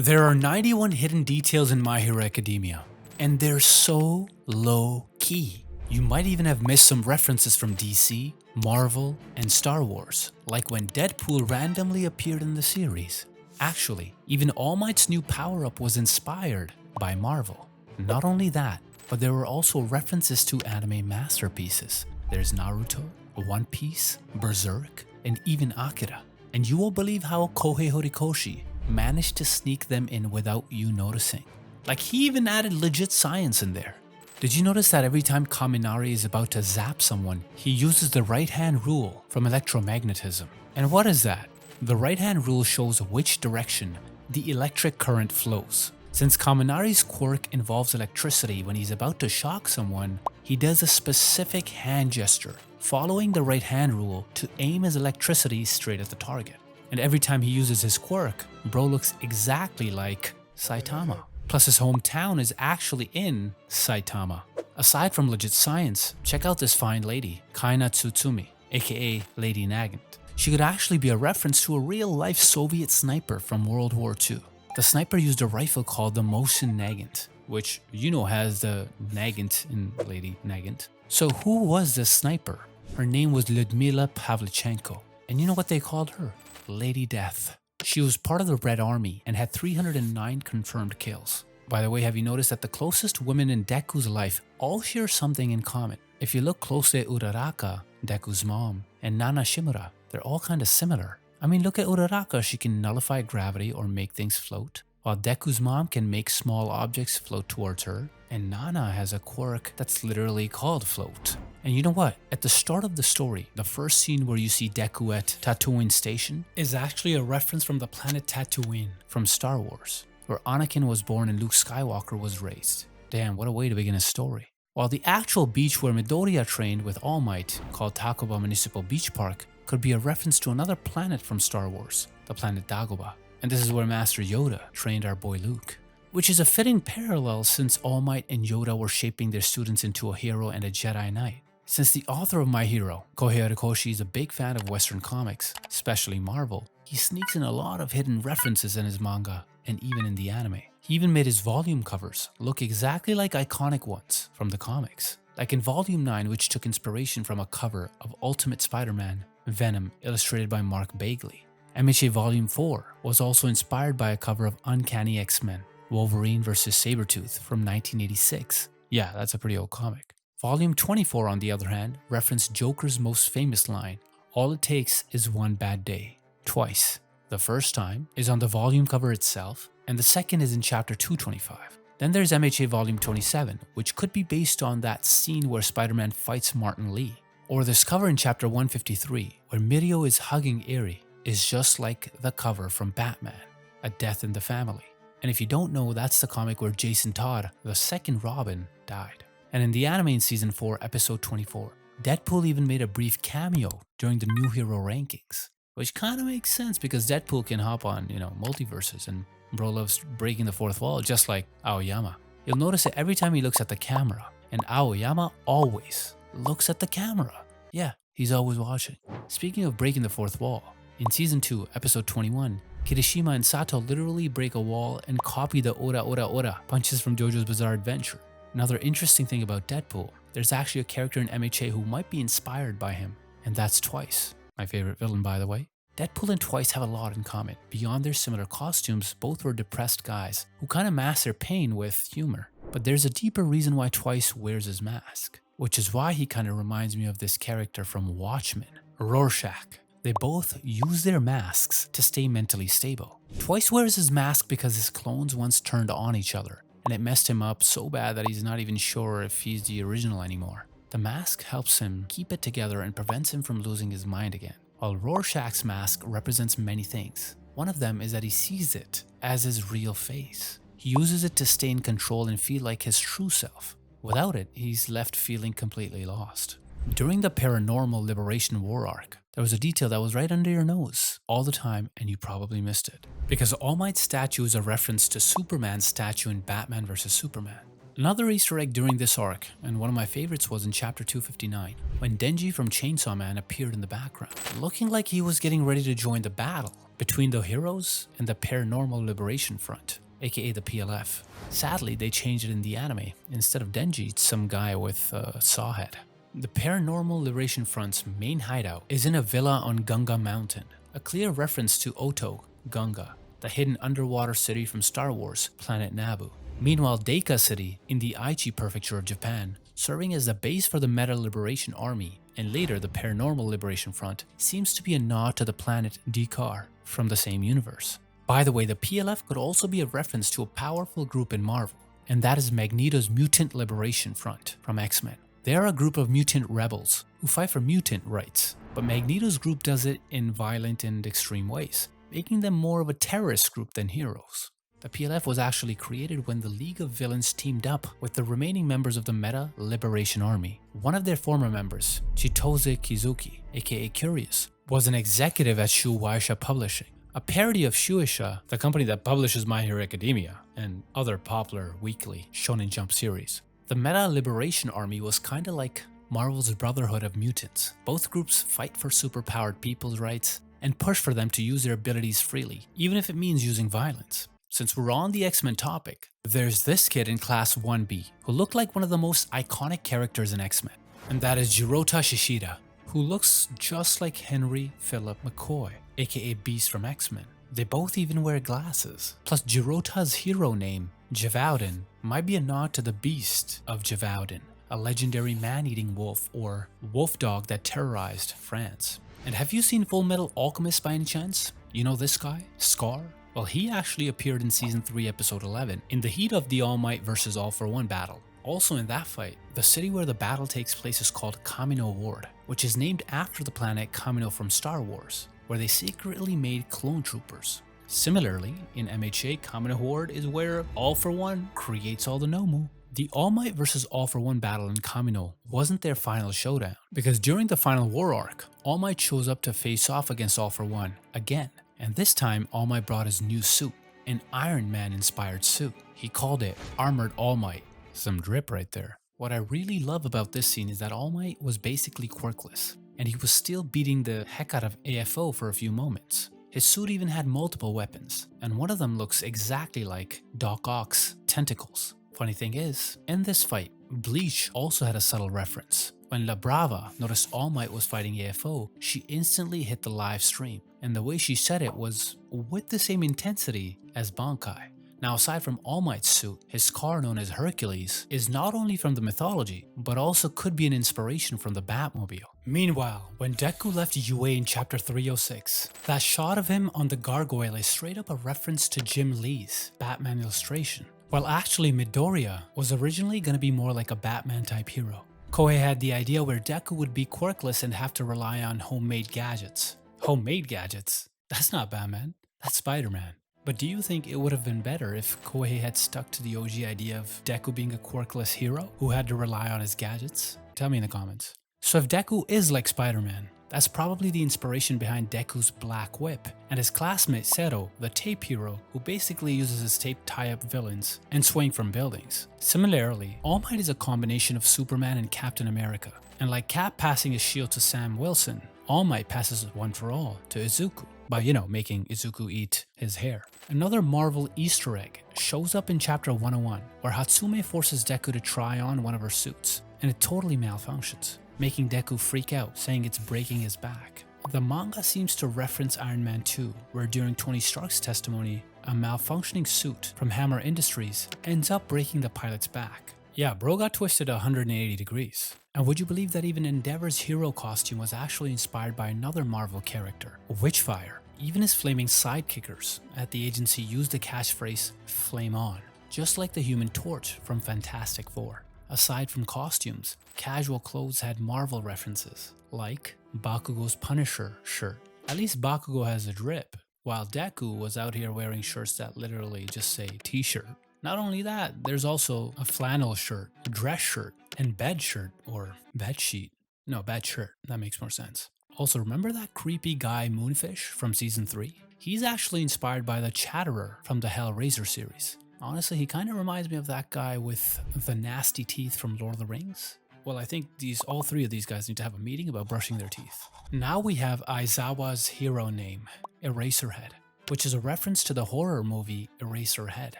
There are 91 hidden details in My Hero Academia, and they're so low key. You might even have missed some references from DC, Marvel, and Star Wars, like when Deadpool randomly appeared in the series. Actually, even All Might's new power-up was inspired by Marvel. Not only that, but there were also references to anime masterpieces. There's Naruto, One Piece, Berserk, and even Akira. And you won't believe how Kohei Horikoshi managed to sneak them in without you noticing. Like, he even added legit science in there. Did you notice that every time Kaminari is about to zap someone, he uses the right-hand rule from electromagnetism? And what is that? The right-hand rule shows which direction the electric current flows. Since Kaminari's quirk involves electricity when he's about to shock someone, he does a specific hand gesture, following the right-hand rule to aim his electricity straight at the target. And every time he uses his quirk, bro looks exactly like Saitama. Plus his hometown is actually in Saitama. Aside from legit science, check out this fine lady, Kaina Tsutsumi, aka Lady Nagant. She could actually be a reference to a real-life Soviet sniper from World War II. The sniper used a rifle called the Mosin Nagant, which you know has the Nagant in Lady Nagant. So who was this sniper? Her name was Lyudmila Pavlichenko. And you know what they called her? Lady Death. She was part of the Red Army and had 309 confirmed kills. By the way, have you noticed that the closest women in Deku's life all share something in common? If you look closely at Uraraka, Deku's mom, and Nana Shimura, they're all kind of similar. I mean, look at Uraraka, she can nullify gravity or make things float, while Deku's mom can make small objects float towards her, and Nana has a quirk that's literally called float. And you know what? At the start of the story, the first scene where you see Deku at Tatooine Station is actually a reference from the planet Tatooine from Star Wars, where Anakin was born and Luke Skywalker was raised. Damn, what a way to begin a story. While the actual beach where Midoriya trained with All Might, called Takoba Municipal Beach Park, could be a reference to another planet from Star Wars, the planet Dagobah. And this is where Master Yoda trained our boy Luke. Which is a fitting parallel since All Might and Yoda were shaping their students into a hero and a Jedi Knight. Since the author of My Hero, Kohei Horikoshi, is a big fan of Western comics, especially Marvel, he sneaks in a lot of hidden references in his manga and even in the anime. He even made his volume covers look exactly like iconic ones from the comics. Like in Volume 9, which took inspiration from a cover of Ultimate Spider-Man, Venom, illustrated by Mark Bagley. MHA Volume 4 was also inspired by a cover of Uncanny X-Men, Wolverine vs. Sabretooth from 1986. Yeah, that's a pretty old comic. Volume 24, on the other hand, referenced Joker's most famous line, "All it takes is one bad day," twice. The first time is on the volume cover itself, and the second is in chapter 225. Then there's MHA Volume 27, which could be based on that scene where Spider-Man fights Martin Lee. Or this cover in chapter 153, where Mirio is hugging Eri, is just like the cover from Batman, A Death in the Family. And if you don't know, that's the comic where Jason Todd, the second Robin, died. And in the anime in Season 4, Episode 24, Deadpool even made a brief cameo during the New Hero rankings. Which kind of makes sense because Deadpool can hop on, multiverses, and bro loves breaking the fourth wall just like Aoyama. You'll notice that every time he looks at the camera, and Aoyama always looks at the camera. Yeah, he's always watching. Speaking of breaking the fourth wall, in Season 2, Episode 21, Kirishima and Sato literally break a wall and copy the ora ora ora punches from JoJo's Bizarre Adventure. Another interesting thing about Deadpool, there's actually a character in MHA who might be inspired by him, and that's Twice. My favorite villain, by the way. Deadpool and Twice have a lot in common. Beyond their similar costumes, both were depressed guys who kind of mask their pain with humor. But there's a deeper reason why Twice wears his mask, which is why he kind of reminds me of this character from Watchmen, Rorschach. They both use their masks to stay mentally stable. Twice wears his mask because his clones once turned on each other, and it messed him up so bad that he's not even sure if he's the original anymore. The mask helps him keep it together and prevents him from losing his mind again. While Rorschach's mask represents many things. One of them is that he sees it as his real face. He uses it to stay in control and feel like his true self. Without it, he's left feeling completely lost. During the Paranormal Liberation War arc, there was a detail that was right under your nose all the time and you probably missed it. Because All Might's statue is a reference to Superman's statue in Batman vs. Superman. Another Easter egg during this arc, and one of my favorites, was in chapter 259, when Denji from Chainsaw Man appeared in the background, looking like he was getting ready to join the battle between the heroes and the Paranormal Liberation Front, aka the PLF. Sadly, they changed it in the anime. Instead of Denji, it's some guy with a saw head. The Paranormal Liberation Front's main hideout is in a villa on Gunga Mountain, a clear reference to Oto, Gunga, the hidden underwater city from Star Wars, Planet Naboo. Meanwhile, Deika City, in the Aichi Prefecture of Japan, serving as the base for the Meta Liberation Army, and later the Paranormal Liberation Front, seems to be a nod to the planet Dekar from the same universe. By the way, the PLF could also be a reference to a powerful group in Marvel, and that is Magneto's Mutant Liberation Front from X-Men. They are a group of mutant rebels who fight for mutant rights, but Magneto's group does it in violent and extreme ways, making them more of a terrorist group than heroes. The PLF was actually created when the League of Villains teamed up with the remaining members of the Meta Liberation Army. One of their former members, Chitose Kizuki, aka Curious, was an executive at Shueisha Publishing, a parody of Shueisha, the company that publishes My Hero Academia and other popular weekly Shonen Jump series. The Meta Liberation Army was kinda like Marvel's Brotherhood of Mutants. Both groups fight for superpowered people's rights and push for them to use their abilities freely, even if it means using violence. Since we're on the X-Men topic, there's this kid in Class 1B who looked like one of the most iconic characters in X-Men, and that is Jirota Shishida, who looks just like Henry Philip McCoy, aka Beast from X-Men. They both even wear glasses. Plus, Jirota's hero name, Javaudin, might be a nod to the Beast of Javaudin, a legendary man-eating wolf or wolf dog that terrorized France. And have you seen Full Metal Alchemist by any chance? You know this guy, Scar? Well, he actually appeared in Season 3, Episode 11, in the heat of the All Might vs. All for One battle. Also in that fight, the city where the battle takes place is called Kamino Ward, which is named after the planet Kamino from Star Wars, where they secretly made clone troopers. Similarly, in MHA, Kamino Ward is where All for One creates all the Nomu. The All Might vs. All for One battle in Kamino wasn't their final showdown, because during the final war arc, All Might shows up to face off against All for One again. And this time, All Might brought his new suit, an Iron Man inspired suit. He called it Armored All Might. Some drip right there. What I really love about this scene is that All Might was basically quirkless, and he was still beating the heck out of AFO for a few moments. His suit even had multiple weapons, and one of them looks exactly like Doc Ock's tentacles. Funny thing is, in this fight, Bleach also had a subtle reference. When La Brava noticed All Might was fighting AFO, she instantly hit the live stream, and the way she said it was with the same intensity as Bankai. Now, aside from All Might's suit, his car known as Hercules is not only from the mythology, but also could be an inspiration from the Batmobile. Meanwhile, when Deku left UA in chapter 306, that shot of him on the gargoyle is straight up a reference to Jim Lee's Batman illustration. While actually Midoriya was originally going to be more like a Batman type hero. Koei had the idea where Deku would be quirkless and have to rely on homemade gadgets. Homemade gadgets? That's not Batman, that's Spider-Man. But do you think it would have been better if Koei had stuck to the OG idea of Deku being a quirkless hero who had to rely on his gadgets? Tell me in the comments. So if Deku is like Spider-Man, that's probably the inspiration behind Deku's black whip, and his classmate Zero, the tape hero, who basically uses his tape to tie up villains and swing from buildings. Similarly, All Might is a combination of Superman and Captain America, and like Cap passing his shield to Sam Wilson, All Might passes it one for all to Izuku, by making Izuku eat his hair. Another Marvel Easter egg shows up in chapter 101, where Hatsume forces Deku to try on one of her suits, and it totally malfunctions, making Deku freak out, saying it's breaking his back. The manga seems to reference Iron Man 2, where during Tony Stark's testimony, a malfunctioning suit from Hammer Industries ends up breaking the pilot's back. Yeah, bro got twisted 180 degrees. And would you believe that even Endeavor's hero costume was actually inspired by another Marvel character, Witchfire? Even his flaming sidekickers at the agency used the catchphrase, "Flame on," just like the Human Torch from Fantastic Four. Aside from costumes, casual clothes had Marvel references, like Bakugo's Punisher shirt. At least Bakugo has a drip, while Deku was out here wearing shirts that literally just say t-shirt. Not only that, there's also a flannel shirt, dress shirt, and bed shirt, or bed sheet. No, bed shirt, that makes more sense. Also, remember that creepy guy Moonfish from season 3? He's actually inspired by the Chatterer from the Hellraiser series. Honestly, he kind of reminds me of that guy with the nasty teeth from Lord of the Rings. Well, I think all three of these guys need to have a meeting about brushing their teeth. Now we have Aizawa's hero name, Eraserhead, which is a reference to the horror movie Eraserhead.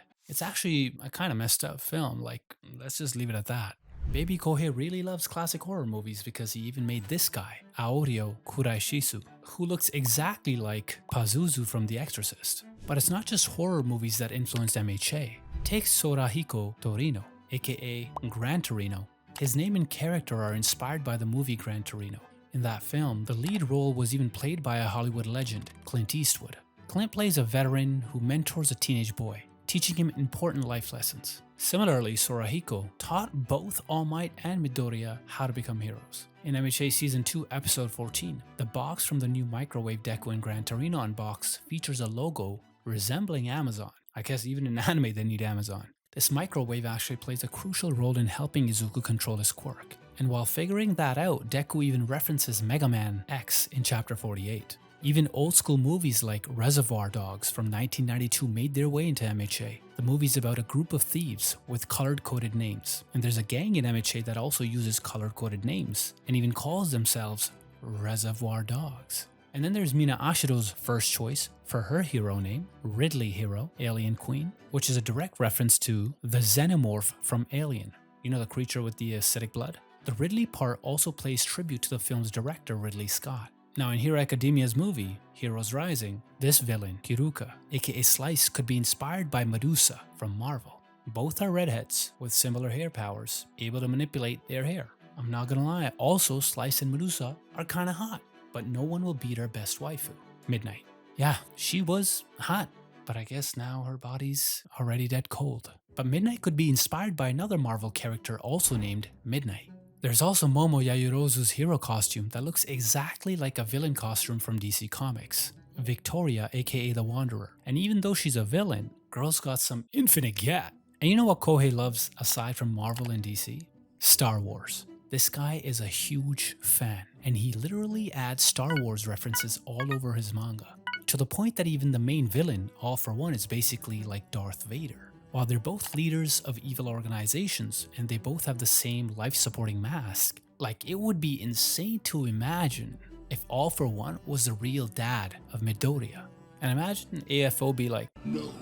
It's actually a kind of messed up film, like, let's just leave it at that. Baby Kohei really loves classic horror movies because he even made this guy, Aorio Kuraishisu, who looks exactly like Pazuzu from The Exorcist. But it's not just horror movies that influenced MHA. Take Sorahiko Torino, aka Gran Torino. His name and character are inspired by the movie Gran Torino. In that film, the lead role was even played by a Hollywood legend, Clint Eastwood. Clint plays a veteran who mentors a teenage boy, teaching him important life lessons. Similarly, Sorahiko taught both All Might and Midoriya how to become heroes. In MHA Season 2, Episode 14, the box from the new microwave deku in Gran Torino unbox features a logo resembling Amazon. I guess even in anime they need Amazon. This microwave actually plays a crucial role in helping Izuku control his quirk. And while figuring that out, Deku even references Mega Man X in Chapter 48. Even old school movies like Reservoir Dogs from 1992 made their way into MHA. The movie's about a group of thieves with color-coded names. And there's a gang in MHA that also uses color-coded names and even calls themselves Reservoir Dogs. And then there's Mina Ashiro's first choice for her hero name, Ridley Hero, Alien Queen, which is a direct reference to the xenomorph from Alien. You know, the creature with the acidic blood? The Ridley part also pays tribute to the film's director, Ridley Scott. Now in Hero Academia's movie, Heroes Rising, this villain, Kiruka, aka Slice, could be inspired by Medusa from Marvel. Both are redheads with similar hair powers, able to manipulate their hair. I'm not gonna lie, also Slice and Medusa are kinda hot, but no one will beat our best waifu, Midnight. Yeah, she was hot, but I guess now her body's already dead cold. But Midnight could be inspired by another Marvel character also named Midnight. There's also Momo Yayorozu's hero costume that looks exactly like a villain costume from DC Comics, Victoria aka the Wanderer. And even though she's a villain, girl's got some infinite gat. And you know what Kohei loves aside from Marvel and DC? Star Wars. This guy is a huge fan, and he literally adds Star Wars references all over his manga, to the point that even the main villain, All For One, is basically like Darth Vader. While they're both leaders of evil organizations, and they both have the same life-supporting mask, like, it would be insane to imagine if All For One was the real dad of Midoriya. And imagine AFO be like, No,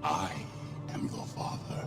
I am your father.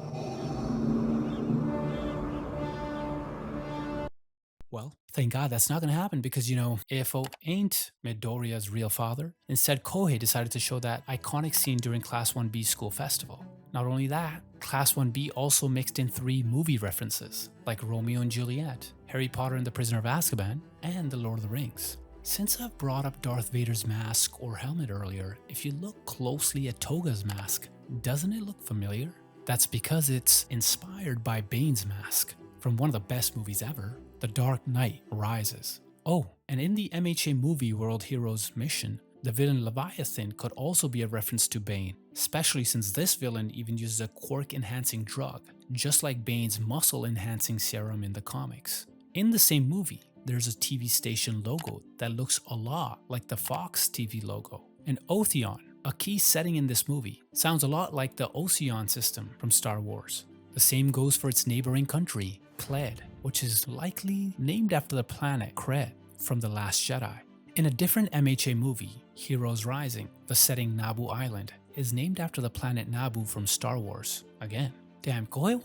Well, thank God that's not going to happen because, you know, AFO ain't Midoriya's real father. Instead, Kohei decided to show that iconic scene during Class 1B's school festival. Not only that, Class 1B also mixed in 3 movie references, like Romeo and Juliet, Harry Potter and the Prisoner of Azkaban, and The Lord of the Rings. Since I've brought up Darth Vader's mask or helmet earlier, if you look closely at Toga's mask, doesn't it look familiar? That's because it's inspired by Bane's mask from one of the best movies ever, The Dark Knight Rises. Oh, and in the MHA movie World Heroes Mission, the villain Leviathan could also be a reference to Bane, especially since this villain even uses a quirk-enhancing drug, just like Bane's muscle-enhancing serum in the comics. In the same movie, there's a TV station logo that looks a lot like the Fox TV logo. And Otheon, a key setting in this movie, sounds a lot like the Ocean system from Star Wars. The same goes for its neighboring country, Kled, which is likely named after the planet Kred from The Last Jedi. In a different MHA movie, Heroes Rising, the setting Naboo Island is named after the planet Naboo from Star Wars again. Damn, Kohei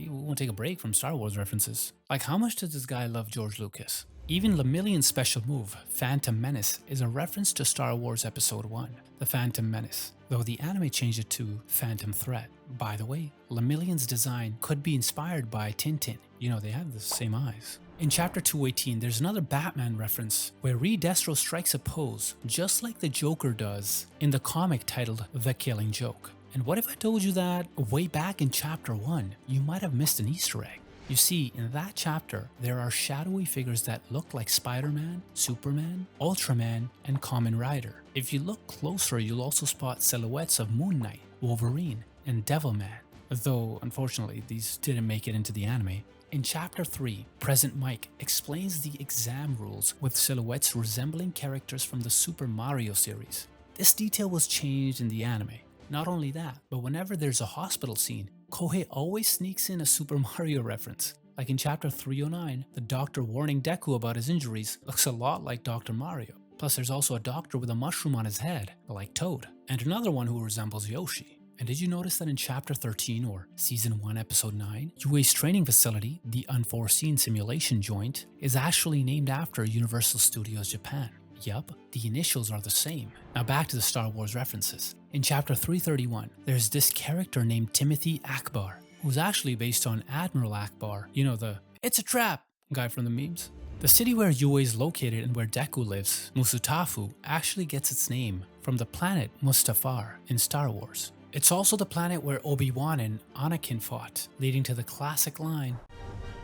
won't take a break from Star Wars references. Like, how much does this guy love George Lucas? Even Lemillion's special move, Phantom Menace, is a reference to Star Wars Episode 1, The Phantom Menace, though the anime changed it to Phantom Threat. By the way, Lemillion's design could be inspired by Tintin. You know, they have the same eyes. In Chapter 218, there's another Batman reference where Destro strikes a pose just like the Joker does in the comic titled The Killing Joke. And what if I told you that way back in Chapter 1, you might have missed an Easter egg? You see, in that chapter, there are shadowy figures that look like Spider-Man, Superman, Ultraman, and Kamen Rider. If you look closer, you'll also spot silhouettes of Moon Knight, Wolverine, and Devilman, though unfortunately these didn't make it into the anime. In Chapter 3, Present Mike explains the exam rules with silhouettes resembling characters from the Super Mario series. This detail was changed in the anime. Not only that, but whenever there's a hospital scene, Kohei always sneaks in a Super Mario reference. Like in chapter 309, the doctor warning Deku about his injuries looks a lot like Dr. Mario. Plus there's also a doctor with a mushroom on his head, like Toad, and another one who resembles Yoshi. And did you notice that in chapter 13 or season 1 episode 9, Yui's training facility, the Unforeseen Simulation Joint, is actually named after Universal Studios Japan. Yup, the initials are the same. Now back to the Star Wars references. In chapter 331, there's this character named Timothy Akbar, who's actually based on Admiral Akbar, you know, the "it's a trap" guy from the memes. The city where Yui is located and where Deku lives, Musutafu, actually gets its name from the planet Mustafar in Star Wars. It's also the planet where Obi-Wan and Anakin fought, leading to the classic line,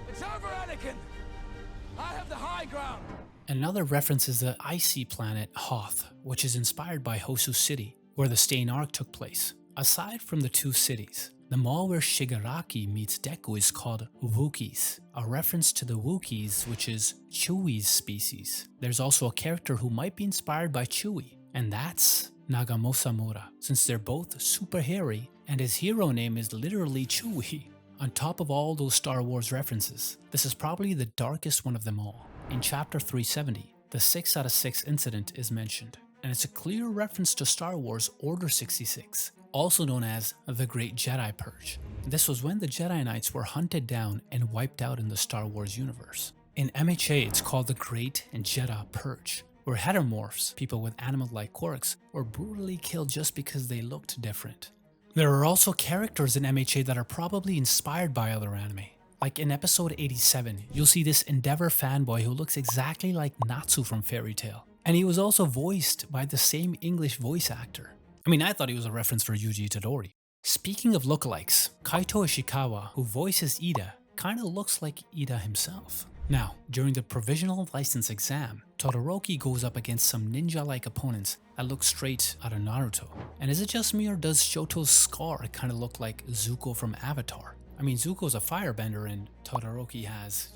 "It's over, Anakin! I have the high ground!" Another reference is the icy planet Hoth, which is inspired by Hosu City, where the Stain Arc took place. Aside from the two cities, the mall where Shigaraki meets Deku is called Wookiees, a reference to the Wookiees, which is Chewie's species. There's also a character who might be inspired by Chewie, and that's Nagamosamura, since they're both super hairy and his hero name is literally Chewie. On top of all those Star Wars references, this is probably the darkest one of them all. In chapter 370, the 6 out of 6 incident is mentioned, and it's a clear reference to Star Wars Order 66, also known as the Great Jedi Purge. This was when the Jedi Knights were hunted down and wiped out in the Star Wars universe. In MHA, it's called the Great Jedi Purge, where heteromorphs, people with animal-like quirks, were brutally killed just because they looked different. There are also characters in MHA that are probably inspired by other anime. Like in episode 87, you'll see this Endeavor fanboy who looks exactly like Natsu from Fairy Tail. And he was also voiced by the same English voice actor. I mean, I thought he was a reference for Yuji Itadori. Speaking of lookalikes, Kaito Ishikawa, who voices Ida, kinda looks like Ida himself. Now, during the provisional license exam, Todoroki goes up against some ninja-like opponents that look straight out of Naruto. And is it just me or does Shoto's scar kinda look like Zuko from Avatar? I mean, Zuko's a firebender and Todoroki has,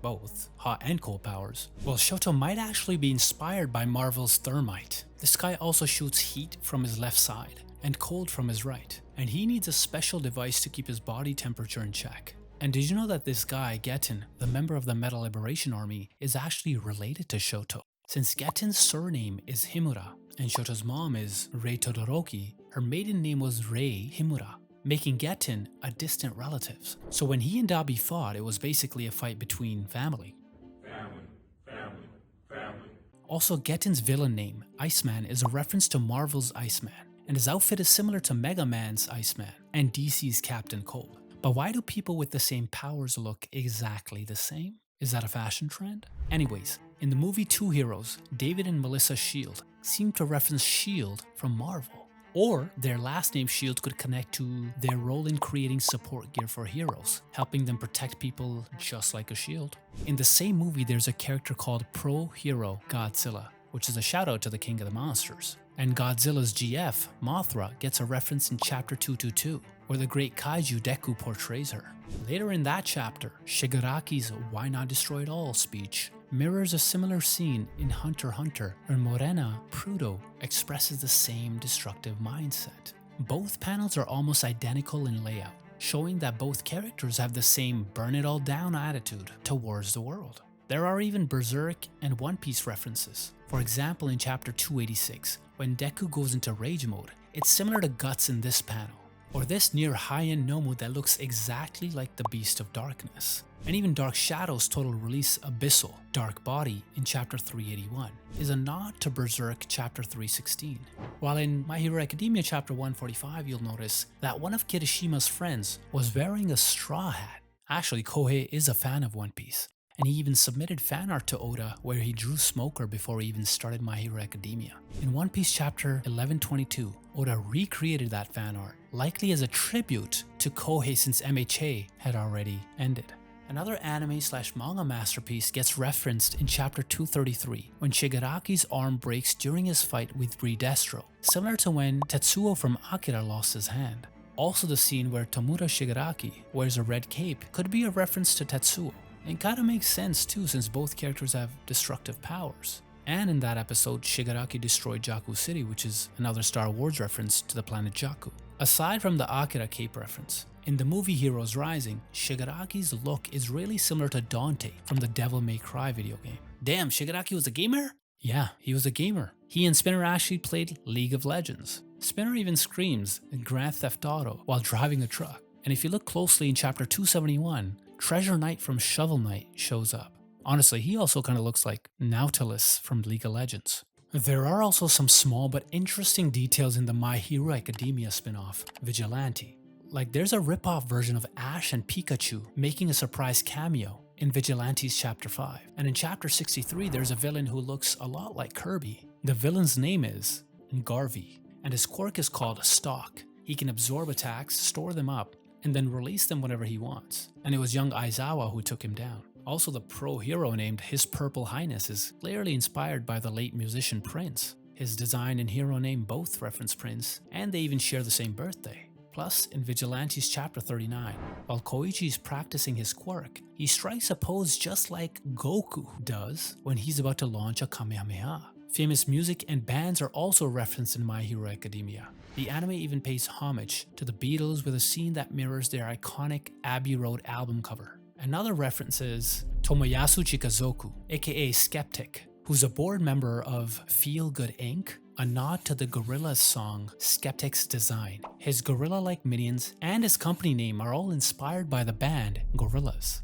both hot and cold powers. Well, Shoto might actually be inspired by Marvel's Thermite. This guy also shoots heat from his left side and cold from his right, and he needs a special device to keep his body temperature in check. And did you know that this guy, Getten, the member of the Metal Liberation Army, is actually related to Shoto? Since Getten's surname is Himura, and Shoto's mom is Rei Todoroki, her maiden name was Rei Himura, making Getten a distant relative. So when he and Dabi fought, it was basically a fight between family. Family. Also, Getten's villain name, Iceman, is a reference to Marvel's Iceman, and his outfit is similar to Mega Man's Iceman and DC's Captain Cold. But why do people with the same powers look exactly the same? Is that a fashion trend? Anyways, in the movie Two Heroes, David and Melissa Shield seem to reference S.H.I.E.L.D. from Marvel. Or their last name S.H.I.E.L.D. could connect to their role in creating support gear for heroes, helping them protect people just like a shield. In the same movie, there's a character called Pro Hero Godzilla, which is a shout out to the King of the Monsters. And Godzilla's GF, Mothra, gets a reference in chapter 222, where the great Kaiju Deku portrays her. Later in that chapter, Shigaraki's "Why Not Destroy It All" speech mirrors a similar scene in Hunter x Hunter, where Morena Prudo expresses the same destructive mindset. Both panels are almost identical in layout, showing that both characters have the same burn it all down attitude towards the world. There are even Berserk and One Piece references. For example, in chapter 286, when Deku goes into rage mode, it's similar to Guts in this panel. Or this near high-end Nomu that looks exactly like the Beast of Darkness. And even Dark Shadow's total release Abyssal, Dark Body in chapter 381 is a nod to Berserk chapter 316. While in My Hero Academia chapter 145 you'll notice that one of Kirishima's friends was wearing a straw hat. Actually, Kohei is a fan of One Piece, and he even submitted fan art to Oda where he drew Smoker before he even started My Hero Academia. In One Piece chapter 1122, Oda recreated that fan art, likely as a tribute to Kohei since MHA had already ended. Another anime/manga masterpiece gets referenced in chapter 233 when Shigaraki's arm breaks during his fight with Destro, similar to when Tetsuo from Akira lost his hand. Also, the scene where Tomura Shigaraki wears a red cape could be a reference to Tetsuo. It kinda makes sense too, since both characters have destructive powers. And in that episode, Shigaraki destroyed Jakku City, which is another Star Wars reference to the planet Jakku. Aside from the Akira cape reference, in the movie Heroes Rising, Shigaraki's look is really similar to Dante from the Devil May Cry video game. Damn, Shigaraki was a gamer? Yeah, he was a gamer. He and Spinner actually played League of Legends. Spinner even screams in Grand Theft Auto while driving a truck. And if you look closely in chapter 271, Treasure Knight from Shovel Knight shows up. Honestly, he also kind of looks like Nautilus from League of Legends. There are also some small but interesting details in the My Hero Academia spin-off, Vigilante. Like there's a rip-off version of Ash and Pikachu making a surprise cameo in Vigilante's chapter 5. And in chapter 63, there's a villain who looks a lot like Kirby. The villain's name is Garvey, and his quirk is called Stalk. He can absorb attacks, store them up, and then release them whenever he wants. And it was young Aizawa who took him down. Also, the pro-hero named His Purple Highness is clearly inspired by the late musician Prince. His design and hero name both reference Prince, and they even share the same birthday. Plus, in Vigilante's chapter 39, while Koichi is practicing his quirk, he strikes a pose just like Goku does when he's about to launch a Kamehameha. Famous music and bands are also referenced in My Hero Academia. The anime even pays homage to the Beatles with a scene that mirrors their iconic Abbey Road album cover. Another reference is Tomoyasu Chikazoku, aka Skeptic, who's a board member of Feel Good Inc., a nod to the Gorillaz song Skeptic's design. His gorilla-like minions and his company name are all inspired by the band Gorillaz.